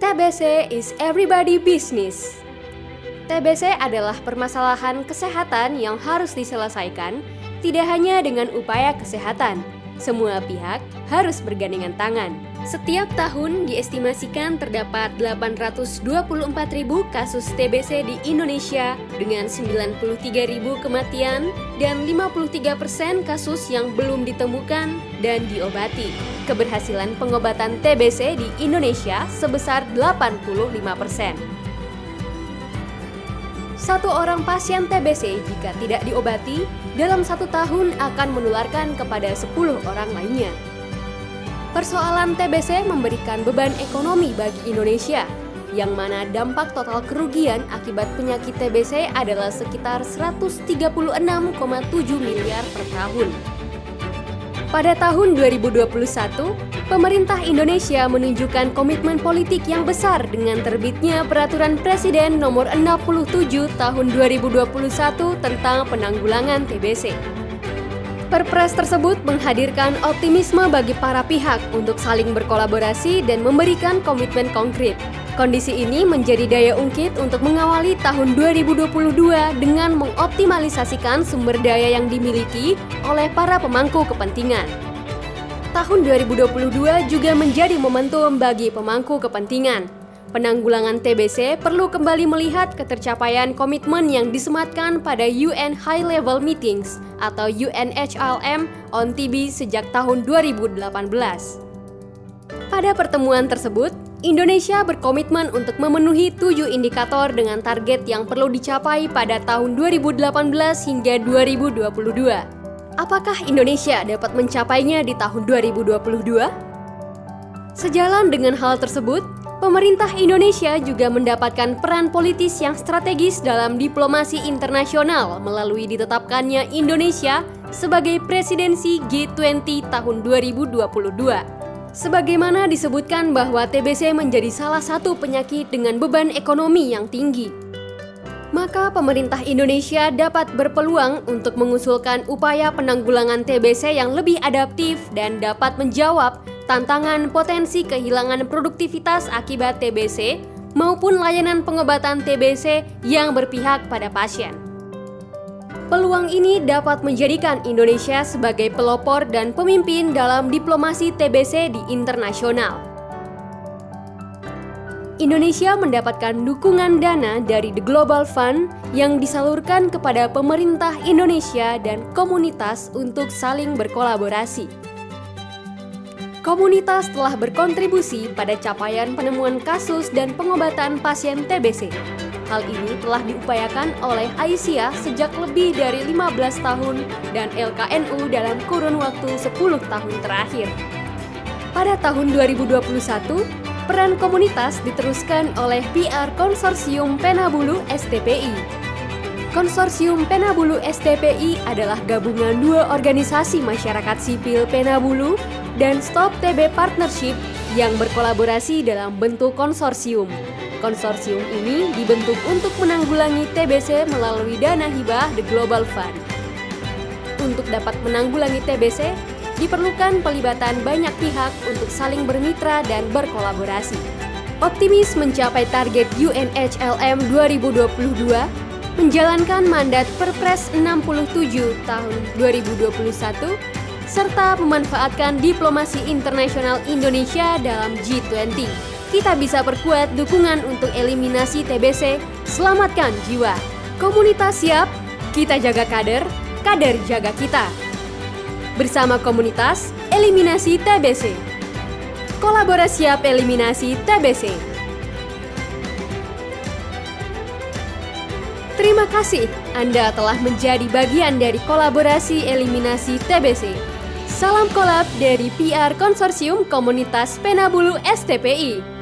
TBC is everybody business. TBC adalah permasalahan kesehatan yang harus diselesaikan, tidak hanya dengan upaya kesehatan. Semua pihak harus bergandengan tangan. Setiap tahun diestimasikan terdapat 824.000 kasus TBC di Indonesia dengan 93.000 kematian dan 53% kasus yang belum ditemukan dan diobati. Keberhasilan pengobatan TBC di Indonesia sebesar 85%. Satu orang pasien TBC jika tidak diobati, dalam 1 tahun akan menularkan kepada 10 orang lainnya. Persoalan TBC memberikan beban ekonomi bagi Indonesia, yang mana dampak total kerugian akibat penyakit TBC adalah sekitar 136,7 miliar per tahun. Pada tahun 2021, pemerintah Indonesia menunjukkan komitmen politik yang besar dengan terbitnya Peraturan Presiden Nomor 67 Tahun 2021 tentang penanggulangan TBC. Perpres tersebut menghadirkan optimisme bagi para pihak untuk saling berkolaborasi dan memberikan komitmen konkret. Kondisi ini menjadi daya ungkit untuk mengawali tahun 2022 dengan mengoptimalisasikan sumber daya yang dimiliki oleh para pemangku kepentingan. Tahun 2022 juga menjadi momentum bagi pemangku kepentingan. Penanggulangan TBC perlu kembali melihat ketercapaian komitmen yang disematkan pada UN High Level Meetings atau UNHLM on TB sejak tahun 2018. Pada pertemuan tersebut, Indonesia berkomitmen untuk memenuhi 7 indikator dengan target yang perlu dicapai pada tahun 2018 hingga 2022. Apakah Indonesia dapat mencapainya di tahun 2022? Sejalan dengan hal tersebut, pemerintah Indonesia juga mendapatkan peran politis yang strategis dalam diplomasi internasional melalui ditetapkannya Indonesia sebagai presidensi G20 tahun 2022. Sebagaimana disebutkan bahwa TBC menjadi salah satu penyakit dengan beban ekonomi yang tinggi, maka pemerintah Indonesia dapat berpeluang untuk mengusulkan upaya penanggulangan TBC yang lebih adaptif dan dapat menjawab tantangan potensi kehilangan produktivitas akibat TBC maupun layanan pengobatan TBC yang berpihak pada pasien. Peluang ini dapat menjadikan Indonesia sebagai pelopor dan pemimpin dalam diplomasi TBC di internasional. Indonesia mendapatkan dukungan dana dari The Global Fund yang disalurkan kepada pemerintah Indonesia dan komunitas untuk saling berkolaborasi. Komunitas telah berkontribusi pada capaian penemuan kasus dan pengobatan pasien TBC. Hal ini telah diupayakan oleh Aisyah sejak lebih dari 15 tahun dan LKNU dalam kurun waktu 10 tahun terakhir. Pada tahun 2021, peran komunitas diteruskan oleh PR Konsorsium Penabulu STPI. Konsorsium Penabulu STPI adalah gabungan 2 organisasi masyarakat sipil Penabulu dan Stop TB Partnership yang berkolaborasi dalam bentuk konsorsium. Konsorsium ini dibentuk untuk menanggulangi TBC melalui dana hibah The Global Fund. Untuk dapat menanggulangi TBC, diperlukan pelibatan banyak pihak untuk saling bermitra dan berkolaborasi. Optimis mencapai target UNHLM 2022, menjalankan mandat Perpres 67 tahun 2021, serta memanfaatkan diplomasi internasional Indonesia dalam G20. Kita bisa perkuat dukungan untuk eliminasi TBC, selamatkan jiwa. Komunitas siap, kita jaga kader, kader jaga kita. Bersama komunitas, eliminasi TBC. Kolaborasi siap eliminasi TBC. Terima kasih Anda telah menjadi bagian dari kolaborasi eliminasi TBC. Salam kolab dari PR Konsorsium Komunitas Penabulu STPI.